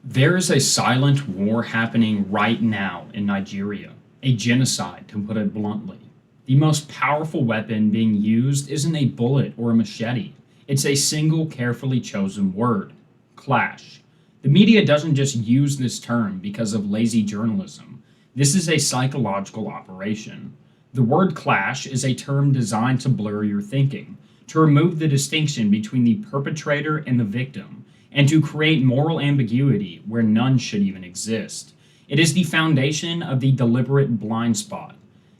There is a silent war happening right now in Nigeria, a genocide, to put it bluntly. The most powerful weapon being used isn't a bullet or a machete, it's a single carefully chosen word: clash. The media doesn't just use this term because of lazy journalism. This is a psychological operation. The word clash is a term designed to blur your thinking, to remove the distinction between the perpetrator and the victim, and to create moral ambiguity where none should even exist. It is the foundation of the deliberate blind spot.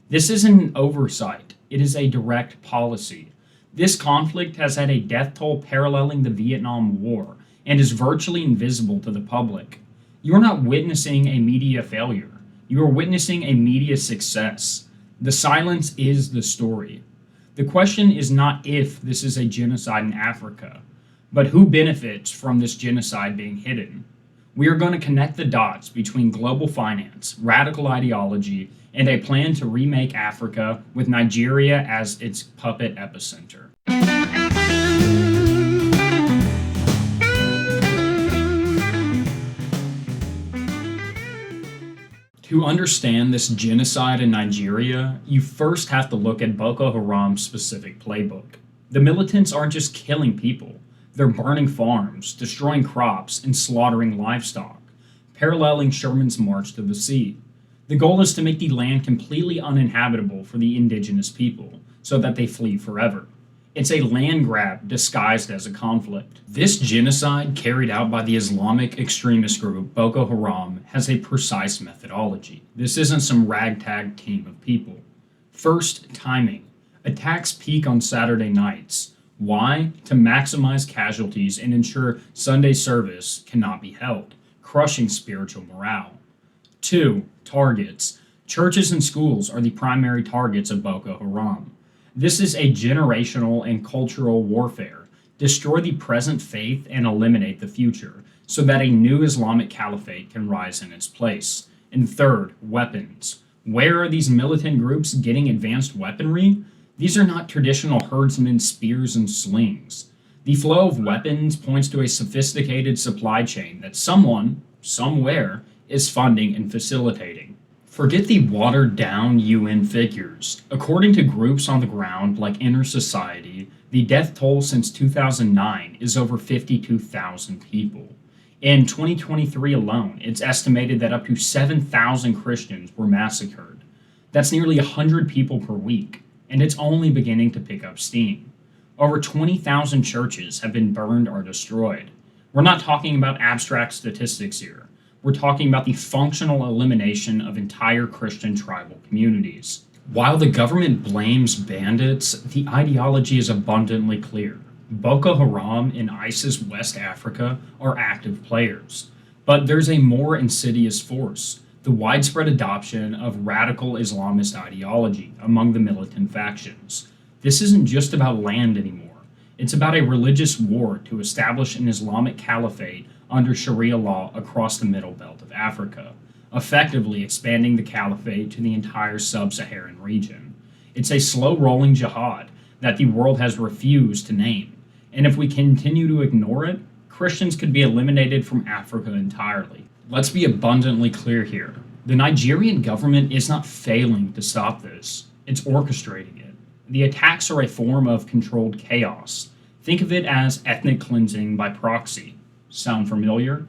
This isn't an oversight, it is a direct policy. This conflict has had a death toll paralleling the Vietnam War and is virtually invisible to the public. You are not witnessing a media failure, you are witnessing a media success. The silence is the story. The question is not if this is a genocide in Africa, but who benefits from this genocide being hidden. We are going to connect the dots between global finance, radical ideology, and a plan to remake Africa with Nigeria as its puppet epicenter. To understand this genocide in Nigeria, you first have to look at Boko Haram's specific playbook. The militants aren't just killing people, they're burning farms, destroying crops, and slaughtering livestock, paralleling Sherman's march to the sea. The goal is to make the land completely uninhabitable for the indigenous people, so that they flee forever. It's a land grab disguised as a conflict. This genocide, carried out by the Islamic extremist group Boko Haram, has a precise methodology. This isn't some ragtag team of people. First, timing. Attacks peak on Saturday nights. Why? To maximize casualties and ensure Sunday service cannot be held, crushing spiritual morale. 2. Targets. Churches and schools are the primary targets of Boko Haram. This is a generational and cultural warfare. Destroy the present faith and eliminate the future, so that a new Islamic caliphate can rise in its place. And third, weapons. Where are these militant groups getting advanced weaponry? These are not traditional herdsmen spears and slings. The flow of weapons points to a sophisticated supply chain that someone, somewhere, is funding and facilitating. Forget the watered-down UN figures. According to groups on the ground like Inner Society, the death toll since 2009 is over 52,000 people. In 2023 alone, it's estimated that up to 7,000 Christians were massacred. That's nearly 100 people per week, and it's only beginning to pick up steam. Over 20,000 churches have been burned or destroyed. We're not talking about abstract statistics here. We're talking about the functional elimination of entire Christian tribal communities. While the government blames bandits, the ideology is abundantly clear. Boko Haram and ISIS West Africa are active players. But there's a more insidious force: the widespread adoption of radical Islamist ideology among the militant factions. This isn't just about land anymore. It's about a religious war to establish an Islamic caliphate under Sharia law across the middle belt of Africa, effectively expanding the caliphate to the entire sub-Saharan region. It's a slow-rolling jihad that the world has refused to name, and if we continue to ignore it, Christians could be eliminated from Africa entirely. Let's be abundantly clear here. The Nigerian government is not failing to stop this, it's orchestrating it. The attacks are a form of controlled chaos. Think of it as ethnic cleansing by proxy. Sound familiar?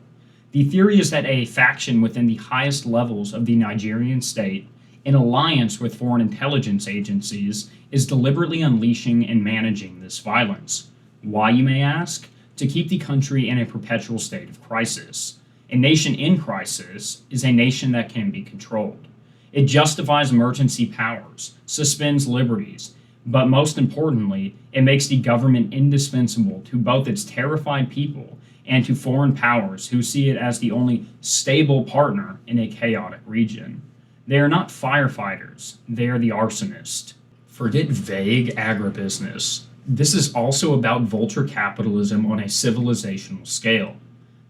The theory is that a faction within the highest levels of the Nigerian state, in alliance with foreign intelligence agencies, is deliberately unleashing and managing this violence. Why, you may ask? To keep the country in a perpetual state of crisis. A nation in crisis is a nation that can be controlled. It justifies emergency powers, suspends liberties, but most importantly, it makes the government indispensable to both its terrified people and to foreign powers who see it as the only stable partner in a chaotic region. They are not firefighters, they are the arsonist. Forget vague agribusiness. This is also about vulture capitalism on a civilizational scale.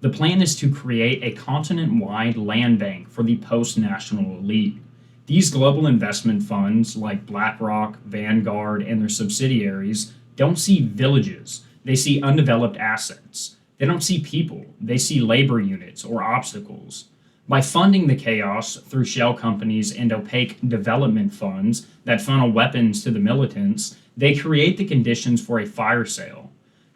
The plan is to create a continent-wide land bank for the post-national elite. These global investment funds, like BlackRock, Vanguard, and their subsidiaries, don't see villages, they see undeveloped assets. They don't see people, they see labor units or obstacles. By funding the chaos through shell companies and opaque development funds that funnel weapons to the militants, they create the conditions for a fire sale.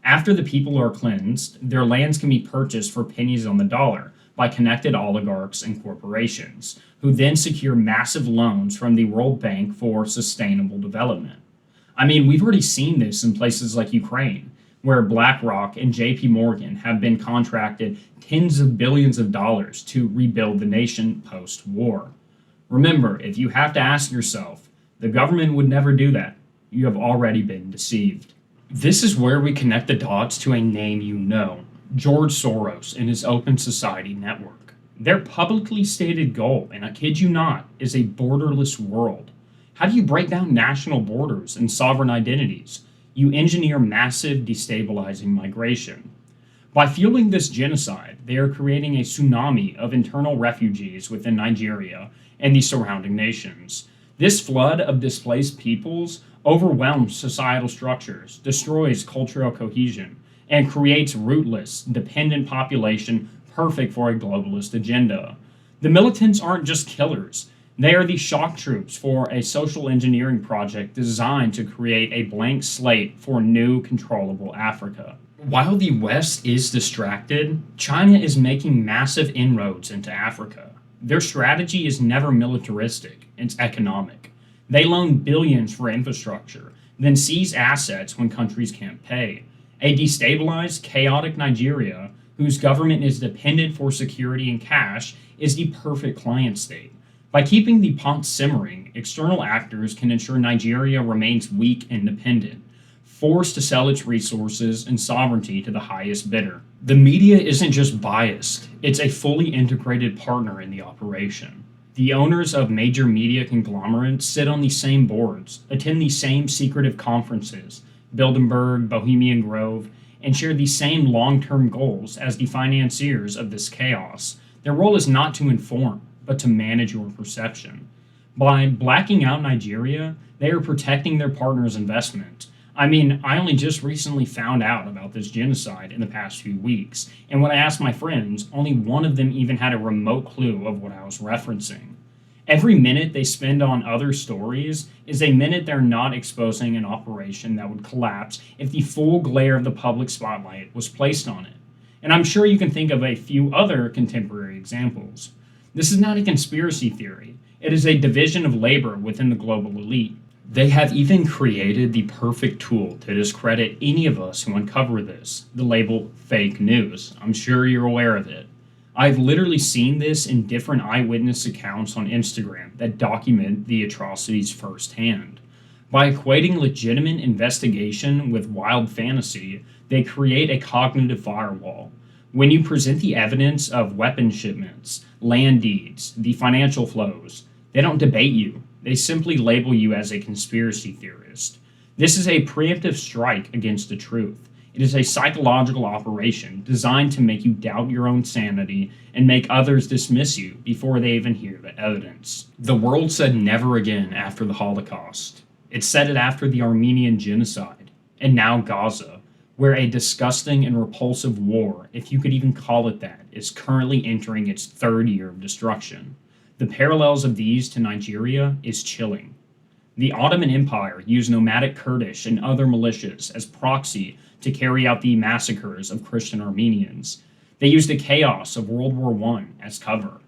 After the people are cleansed, their lands can be purchased for pennies on the dollar by connected oligarchs and corporations, who then secure massive loans from the World Bank for sustainable development. I mean, we've already seen this in places like Ukraine, where BlackRock and JP Morgan have been contracted tens of billions of dollars to rebuild the nation post war. Remember, if you have to ask yourself, the government would never do that. You have already been deceived. This is where we connect the dots to a name you know, George Soros and his Open Society Network. Their publicly stated goal, and I kid you not, is a borderless world. How do you break down national borders and sovereign identities? You engineer massive destabilizing migration. By fueling this genocide, they are creating a tsunami of internal refugees within Nigeria and the surrounding nations. This flood of displaced peoples overwhelms societal structures, destroys cultural cohesion, and creates rootless, dependent population perfect for a globalist agenda. The militants aren't just killers. They are the shock troops for a social engineering project designed to create a blank slate for new controllable Africa. While the West is distracted, China is making massive inroads into Africa. Their strategy is never militaristic, it's economic. They loan billions for infrastructure, then seize assets when countries can't pay. A destabilized, chaotic Nigeria, whose government is dependent for security and cash, is the perfect client state. By keeping the pot simmering, external actors can ensure Nigeria remains weak and dependent, forced to sell its resources and sovereignty to the highest bidder. The media isn't just biased, it's a fully integrated partner in the operation. The owners of major media conglomerates sit on the same boards, attend the same secretive conferences, Bilderberg, Bohemian Grove, and share the same long-term goals as the financiers of this chaos. Their role is not to inform, but to manage your perception. By blacking out Nigeria, they are protecting their partner's investment. I mean, I only just recently found out about this genocide in the past few weeks, and when I asked my friends, only one of them even had a remote clue of what I was referencing. Every minute they spend on other stories is a minute they're not exposing an operation that would collapse if the full glare of the public spotlight was placed on it. And I'm sure you can think of a few other contemporary examples. This is not a conspiracy theory. It is a division of labor within the global elite. They have even created the perfect tool to discredit any of us who uncover this, the label fake news. I'm sure you're aware of it. I've literally seen this in different eyewitness accounts on Instagram that document the atrocities firsthand. By equating legitimate investigation with wild fantasy, they create a cognitive firewall. When you present the evidence of weapon shipments, land deeds, the financial flows, they don't debate you. They simply label you as a conspiracy theorist. This is a preemptive strike against the truth. It is a psychological operation designed to make you doubt your own sanity and make others dismiss you before they even hear the evidence. The world said never again after the Holocaust. It said it after the Armenian Genocide, and now Gaza, where a disgusting and repulsive war, if you could even call it that, is currently entering its third year of destruction. The parallels of these to Nigeria is chilling. The Ottoman Empire used nomadic Kurdish and other militias as proxy to carry out the massacres of Christian Armenians. They used the chaos of World War I as cover.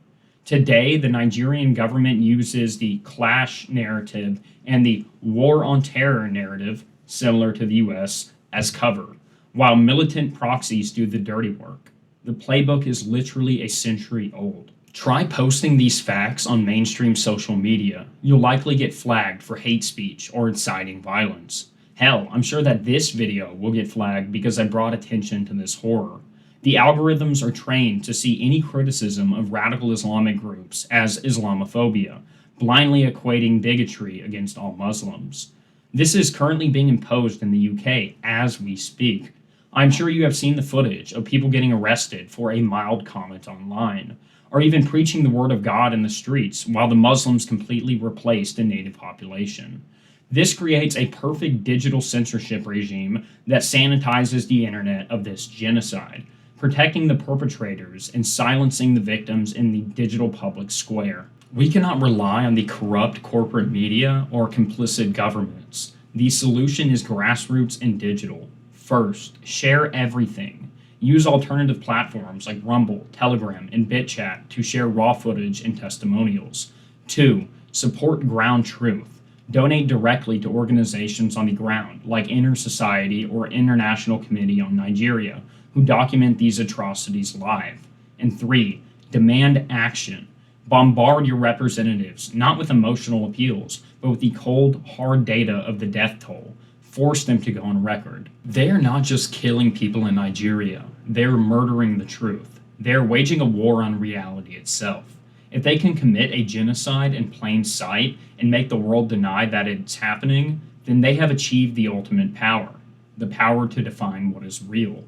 Today, the Nigerian government uses the clash narrative and the war on terror narrative, similar to the US, as cover, while militant proxies do the dirty work. The playbook is literally a century old. Try posting these facts on mainstream social media. You'll likely get flagged for hate speech or inciting violence. Hell, I'm sure that this video will get flagged because I brought attention to this horror. The algorithms are trained to see any criticism of radical Islamic groups as Islamophobia, blindly equating bigotry against all Muslims. This is currently being imposed in the UK as we speak. I'm sure you have seen the footage of people getting arrested for a mild comment online, or even preaching the word of God in the streets while the Muslims completely replaced the native population. This creates a perfect digital censorship regime that sanitizes the internet of this genocide. protecting the perpetrators and silencing the victims in the digital public square. We cannot rely on the corrupt corporate media or complicit governments. The solution is grassroots and digital. First, share everything. Use alternative platforms like Rumble, Telegram, and BitChat to share raw footage and testimonials. 2. Support ground truth. Donate directly to organizations on the ground, like Inner Society or International Committee on Nigeria, who document these atrocities live. And 3. Demand action. Bombard your representatives, not with emotional appeals, but with the cold, hard data of the death toll. Force them to go on record. They are not just killing people in Nigeria, they're murdering the truth. They're waging a war on reality itself. If they can commit a genocide in plain sight and make the world deny that it's happening, then they have achieved the ultimate power, the power to define what is real.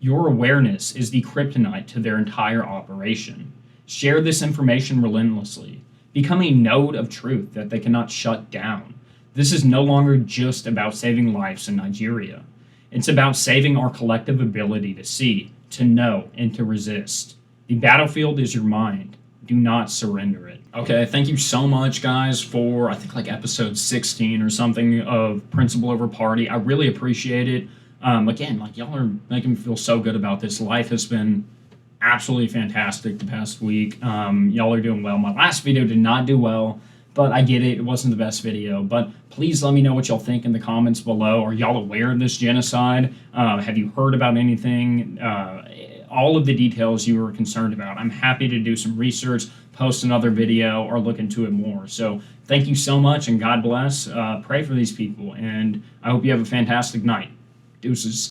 Your awareness is the kryptonite to their entire operation. Share this information relentlessly. Become a node of truth that they cannot shut down. This is no longer just about saving lives in Nigeria. It's about saving our collective ability to see, to know, and to resist. The battlefield is your mind. Do not surrender it. Okay, thank you so much, guys, for, I think, like episode 16 or something of Principle Over Party. I really appreciate it. Again, like, y'all are making me feel so good about this. Life has been absolutely fantastic the past week. Y'all are doing well. My last video did not do well, but I get it. It wasn't the best video. But please let me know what y'all think in the comments below. Are y'all aware of this genocide? Have you heard about anything? All of the details you were concerned about. I'm happy to do some research, post another video, or look into it more. So thank you so much, and God bless. Pray for these people, and I hope you have a fantastic night. Deuces.